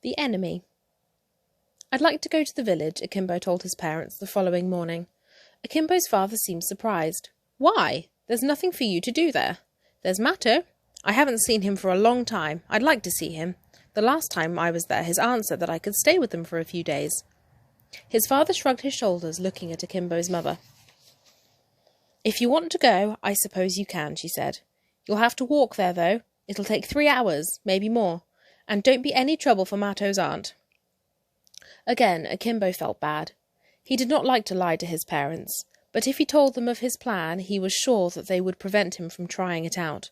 The enemy. I'd like to go to the village, Akimbo told his parents the following morning. Akimbo's father seemed surprised. Why? There's nothing for you to do there. There's Matto. I haven't seen him for a long time. I'd like to see him. The last time I was there, his aunt said that I could stay with them for a few days. His father shrugged his shoulders, looking at Akimbo's mother. If you want to go, I suppose you can, she said. You'll have to walk there, though. It'll take 3 hours, maybe more. And don't be any trouble for Matto's aunt. Again, Akimbo felt bad. He did not like to lie to his parents, but if he told them of his plan, he was sure that they would prevent him from trying it out.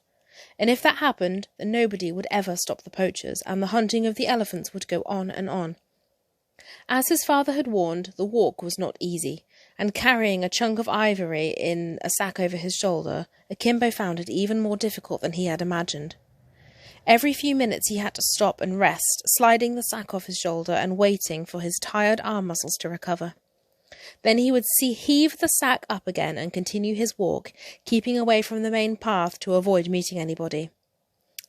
And if that happened, then nobody would ever stop the poachers, and the hunting of the elephants would go on and on. As his father had warned, the walk was not easy, and carrying a chunk of ivory in a sack over his shoulder, Akimbo found it even more difficult than he had imagined. Every few minutes he had to stop and rest, sliding the sack off his shoulder and waiting for his tired arm muscles to recover. Then he would heave the sack up again and continue his walk, keeping away from the main path to avoid meeting anybody.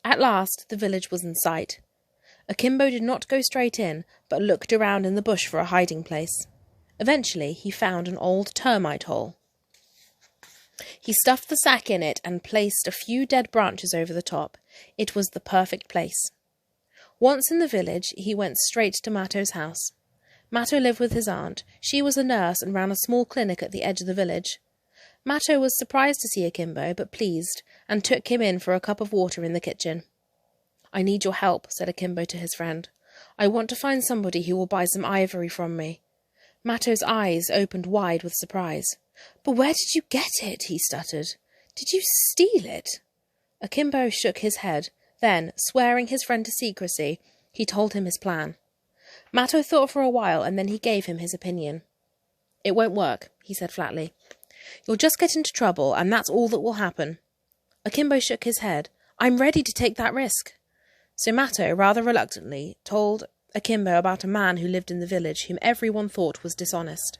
At last the village was in sight. Akimbo did not go straight in, but looked around in the bush for a hiding place. Eventually he found an old termite hole. He stuffed the sack in it and placed a few dead branches over the top. It was the perfect place. Once in the village, he went straight to Matto's house. Matto lived with his aunt. She was a nurse and ran a small clinic at the edge of the village. Matto was surprised to see Akimbo, but pleased, and took him in for a cup of water in the kitchen. I need your help, said Akimbo to his friend. I want to find somebody who will buy some ivory from me. Matto's eyes opened wide with surprise. But where did you get it? He stuttered. Did you steal it? Akimbo shook his head. Then, swearing his friend to secrecy, he told him his plan. Matto thought for a while, and then he gave him his opinion. It won't work, he said flatly. You'll just get into trouble, and that's all that will happen. Akimbo shook his head. I'm ready to take that risk. So Matto, rather reluctantly, told Akimbo about a man who lived in the village whom everyone thought was dishonest.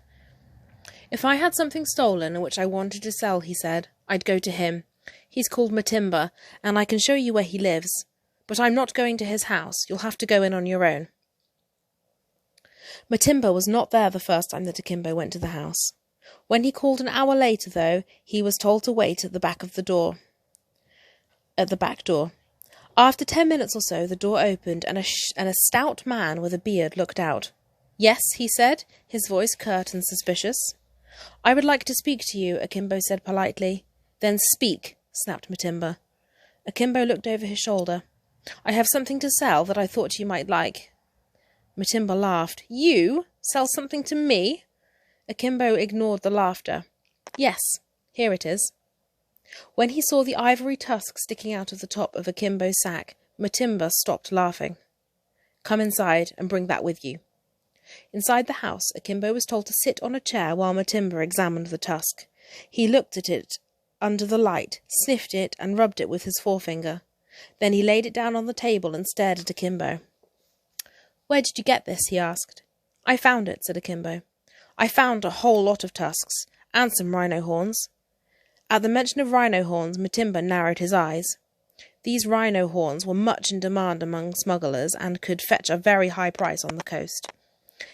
If I had something stolen which I wanted to sell, he said, I'd go to him. He's called Matimba, and I can show you where he lives. But I'm not going to his house. You'll have to go in on your own. Matimba was not there the first time that Akimbo went to the house. When he called an hour later, though, he was told to wait at the back door. After 10 minutes or so, the door opened, and a stout man with a beard looked out. Yes, he said, his voice curt and suspicious. I would like to speak to you, Akimbo said politely. Then speak, snapped Matimba. Akimbo looked over his shoulder. I have something to sell that I thought you might like. Matimba laughed. You? Sell something to me? Akimbo ignored the laughter. Yes, here it is. When he saw the ivory tusk sticking out of the top of Akimbo's sack, Matimba stopped laughing. Come inside and bring that with you. Inside the house, Akimbo was told to sit on a chair while Matimba examined the tusk. He looked at it under the light, sniffed it, and rubbed it with his forefinger. Then he laid it down on the table and stared at Akimbo. Where did you get this? He asked. I found it, said Akimbo. I found a whole lot of tusks, and some rhino horns. At the mention of rhino horns, Matimba narrowed his eyes. These rhino horns were much in demand among smugglers, and could fetch a very high price on the coast.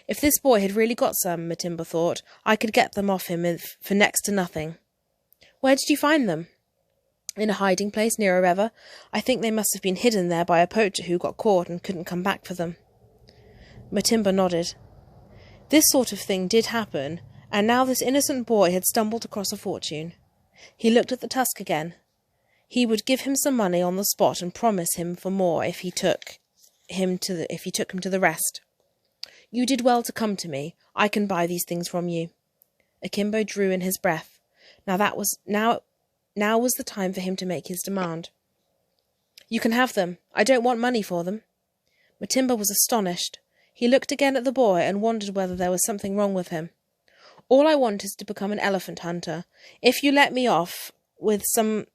If this boy had really got some, Matimba thought, I could get them off him for next to nothing. Where did you find them? In a hiding place near a river. I think they must have been hidden there by a poacher who got caught and couldn't come back for them. Matimba nodded. This sort of thing did happen, and now this innocent boy had stumbled across a fortune. He looked at the tusk again. He would give him some money on the spot and promise him for more if he took him to the rest. You did well to come to me. I can buy these things from you. Akimbo drew in his breath. Now was the time for him to make his demand. You can have them. I don't want money for them. Matimba was astonished. He looked again at the boy and wondered whether there was something wrong with him. All I want is to become an elephant hunter. If you let me go off with some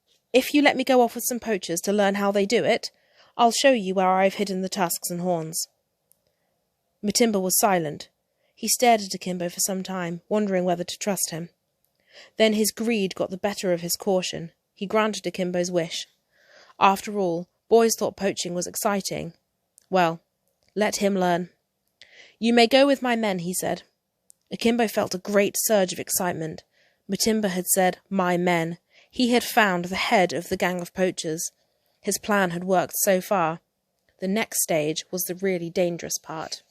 poachers to learn how they do it, I'll show you where I've hidden the tusks and horns. Matimba was silent. He stared at Akimbo for some time, wondering whether to trust him. Then his greed got the better of his caution. He granted Akimbo's wish. After all, boys thought poaching was exciting. Well, Let him learn. You may go with my men, he said. Akimbo felt a great surge of excitement. Matimba had said, my men. He had found the head of the gang of poachers. His plan had worked so far. The next stage was the really dangerous part.